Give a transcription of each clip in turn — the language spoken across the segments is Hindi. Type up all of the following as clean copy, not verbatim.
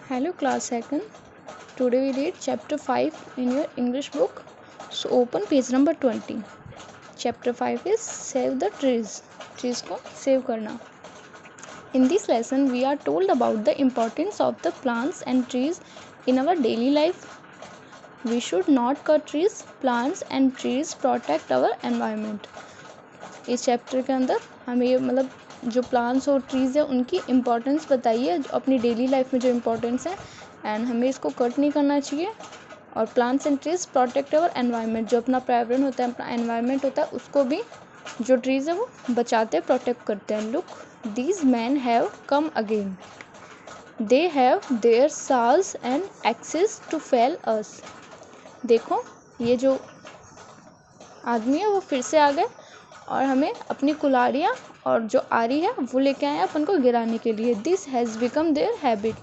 Hello class second. Today we read chapter 5 in your English book. So open page number 20. Chapter 5 is Save the Trees. Trees को save करना. In this lesson we are told about the importance of the plants and trees in our daily life. We should not cut trees. Plants and trees protect our environment. इस चैप्टर के अंदर हमें ये जो प्लांट्स और ट्रीज़ है उनकी इम्पोर्टेंस बताइए, अपनी डेली लाइफ में जो इम्पोर्टेंस है, एंड हमें इसको कट नहीं करना चाहिए. और plants and trees protect our environment, जो अपना पर्यावरण होता है, अपना एनवायरनमेंट होता है, उसको भी जो ट्रीज़ है वो बचाते प्रोटेक्ट करते हैं. Look, these men have come again. They have their साल्स and axes to fell us. देखो, ये जो आदमी है वो फिर से आ गए और हमें अपनी कुल्हाड़ियाँ और जो आरी है वो लेके आए अपन को गिराने के लिए. This has become their habit.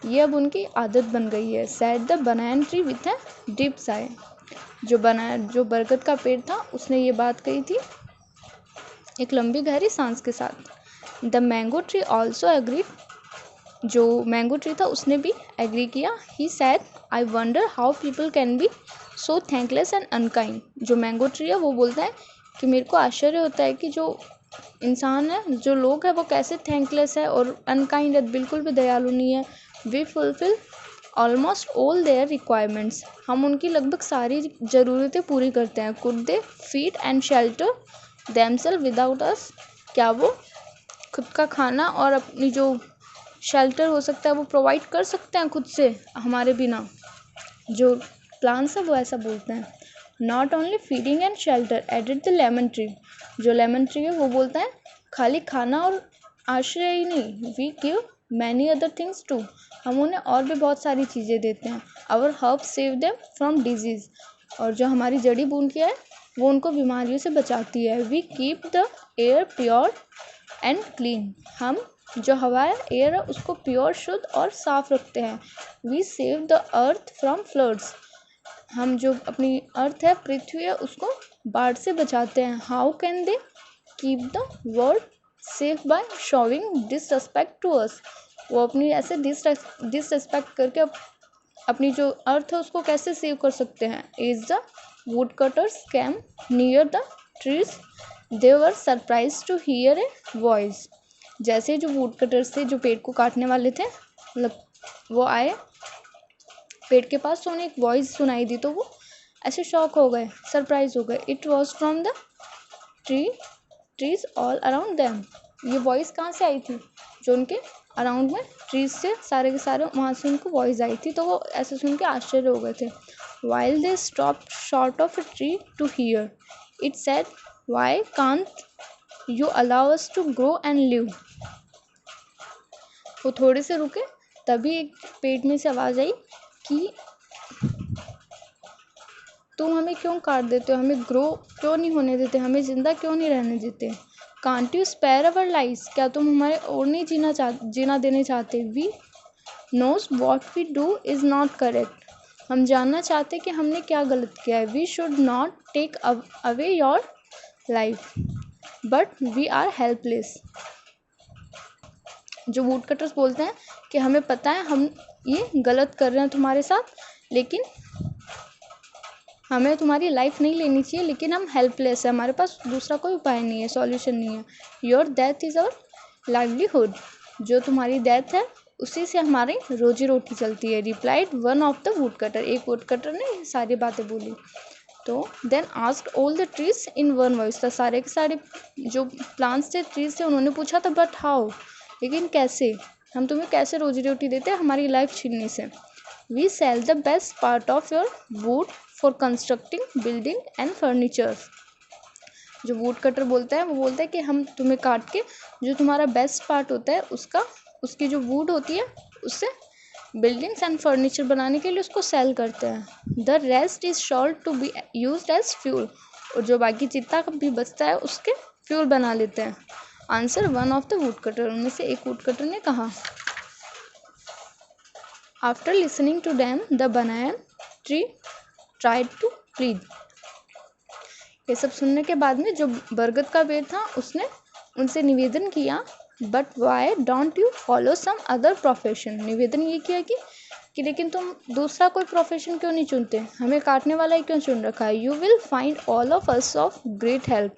ये अब उनकी आदत बन गई है. Said the banana tree with a deep Sai. जो बरगद का पेड़ था उसने ये बात कही थी एक लंबी गहरी सांस के साथ. The mango tree also agreed. जो मैंगो ट्री था उसने भी एग्री किया. He said I wonder how people can be so thankless and unkind. जो मैंगो ट्री है वो बोलता है कि मेरे को आश्चर्य होता है कि जो इंसान है, जो लोग हैं, वो कैसे थैंकलेस है और अनकाइंड है, बिल्कुल भी दयालु नहीं है. We fulfil almost all their requirements. हम उनकी लगभग सारी ज़रूरतें पूरी करते हैं. Could they feed and shelter themselves without us. क्या वो खुद का खाना और अपनी जो शेल्टर हो सकता है वो प्रोवाइड कर सकते हैं खुद से हमारे बिना? जो प्लांट्स है वो ऐसा बोलते हैं. Not only feeding and shelter added the lemon tree. जो लेमन ट्री है वो बोलता है खाली खाना और आश्रय ही नहीं, we give many other things too. हम उन्हें और भी बहुत सारी चीज़ें देते हैं. Our herb save them from disease. और जो हमारी जड़ी बूटियाँ है वो उनको बीमारियों से बचाती है. We keep the air pure and clean. हम जो हवा है, एयर है, उसको प्योर, शुद्ध और साफ रखते हैं. We save the earth from floods. हम जो अपनी अर्थ है, पृथ्वी है, उसको बाढ़ से बचाते हैं. How can they keep the world safe by showing disrespect to us. वो अपनी ऐसे डिसरिस्पेक्ट करके अपनी जो अर्थ है उसको कैसे सेव कर सकते हैं? As the woodcutters came near the trees they were surprised to hear a voice. जैसे जो वुड कटर्स थे, जो पेड़ को काटने वाले थे, वो आए पेड़ के पास, तो उन्हें एक वॉइस सुनाई दी, तो वो ऐसे शॉक हो गए, सरप्राइज हो गए. It was from the trees all around them. ये वॉइस कहाँ से आई थी? जो उनके अराउंड में ट्रीज से सारे के सारे वहाँ से उनको वॉइस आई थी, तो वो ऐसे सुन के आश्चर्य हो गए थे. While they stop short of a tree to hear it said why can't you allow us to grow and live. वो थोड़े से रुके, तभी एक पेड़ में से आवाज़ आई कि तुम हमें क्यों काट देते हो, हमें ग्रो क्यों नहीं होने देते, हमें ज़िंदा क्यों नहीं रहने देते. Can't you spare our life. क्या तुम हमारे और नहीं जीना देने चाहते. We knows what we do is not correct. हम जानना चाहते कि हमने क्या गलत किया है. We should not take away your life but we are helpless. जो वुड कटर्स बोलते हैं कि हमें पता है हम ये गलत कर रहे हैं तुम्हारे साथ, लेकिन हमें तुम्हारी लाइफ नहीं लेनी चाहिए, लेकिन हम हेल्पलेस है, हमारे पास दूसरा कोई उपाय नहीं है, सॉल्यूशन नहीं है. Your death is our livelihood. जो तुम्हारी डेथ है उसी से हमारी रोजी रोटी चलती है. Replied one of the woodcutter. एक वुड कटर ने सारी बातें बोली. तो then asked all the trees in one voice. तो सारे के सारे जो प्लांट्स थे, ट्रीज थे, उन्होंने पूछा था बट हाउ, लेकिन कैसे, हम तुम्हें कैसे रोजी रोटी देते हैं हमारी लाइफ छीनने से. We sell the best part of your wood for constructing building and furniture. जो वुड कटर बोलता है वो बोलता है कि हम तुम्हें काट के जो तुम्हारा बेस्ट पार्ट होता है उसकी जो वुड होती है उससे बिल्डिंग्स एंड फर्नीचर बनाने के लिए उसको सेल करते हैं. The rest is sure to be used as fuel. और जो बाकी जितना भी बचता है उसके फ्यूल बना लेते हैं. Answer one of the woodcutter. उनमें से एक वुड कटर ने कहा. After listening to them the banana tree tried to plead. ये सब सुनने के बाद में जो बरगद का पेड़ था उसने उनसे निवेदन किया but why don't you follow some other profession. निवेदन ये किया कि लेकिन तुम दूसरा कोई प्रोफेशन क्यों नहीं चुनते, हमें काटने वाला ही क्यों चुन रखा है। You will find all of us of great help.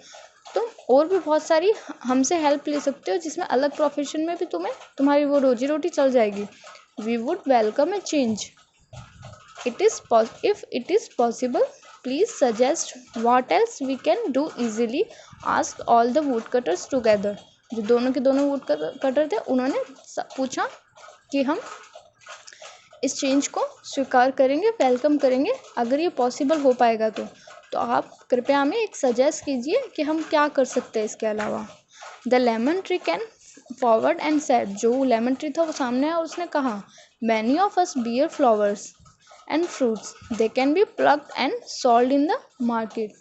तुम और भी बहुत सारी हमसे हेल्प ले सकते हो, जिसमें अलग प्रोफेशन में भी तुम्हारी वो रोजी रोटी चल जाएगी। We would welcome a change if it is possible, please suggest what else we can do easily, asked all the woodcutters together। जो दोनों के दोनों वुडकटर थे उन्होंने पूछा कि हम इस चेंज को स्वीकार करेंगे, वेलकम करेंगे, अगर ये पॉसिबल हो पाएगा तो आप कृपया हमें एक सजेस्ट कीजिए कि हम क्या कर सकते हैं इसके अलावा। The lemon tree can forward and said. जो लेमन ट्री था वो सामने आया और उसने कहा, many of us beer flowers and fruits they can be plucked and sold in the market.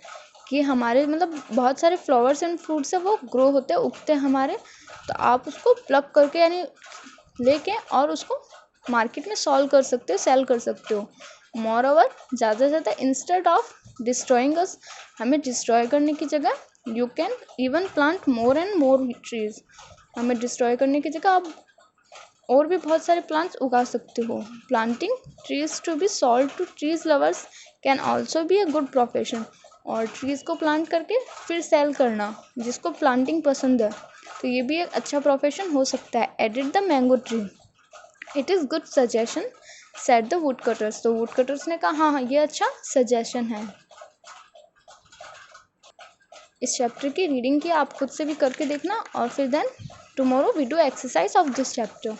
कि हमारे मतलब बहुत सारे फ्लावर्स एंड फ्रूट्स है वो ग्रो होते हैं, उगते हैं हमारे, तो आप उसको प्लग करके यानी लेके और उसको मार्केट में सॉल्व कर सकते हो, सेल कर सकते हो। मोर ओवर ज़्यादा से ज़्यादा इंस्टेड ऑफ डिस्ट्रॉइंग अस, हमें डिस्ट्रॉय करने की जगह you can even plant more and more trees. हमें डिस्ट्रॉय करने की जगह आप और भी बहुत सारे प्लांट्स उगा सकते हो। Planting trees to be sold to trees lovers can also be a good profession. और ट्रीज़ को प्लांट करके फिर सेल करना, जिसको प्लांटिंग पसंद है, तो ये भी एक अच्छा प्रोफेशन हो सकता है। Edit the mango tree, it is good suggestion said the woodcutters. तो वुडकटर्स ने कहा हाँ ये अच्छा सजेशन है। इस चैप्टर की रीडिंग की आप खुद से भी करके देखना और फिर then tomorrow we do exercise of this chapter.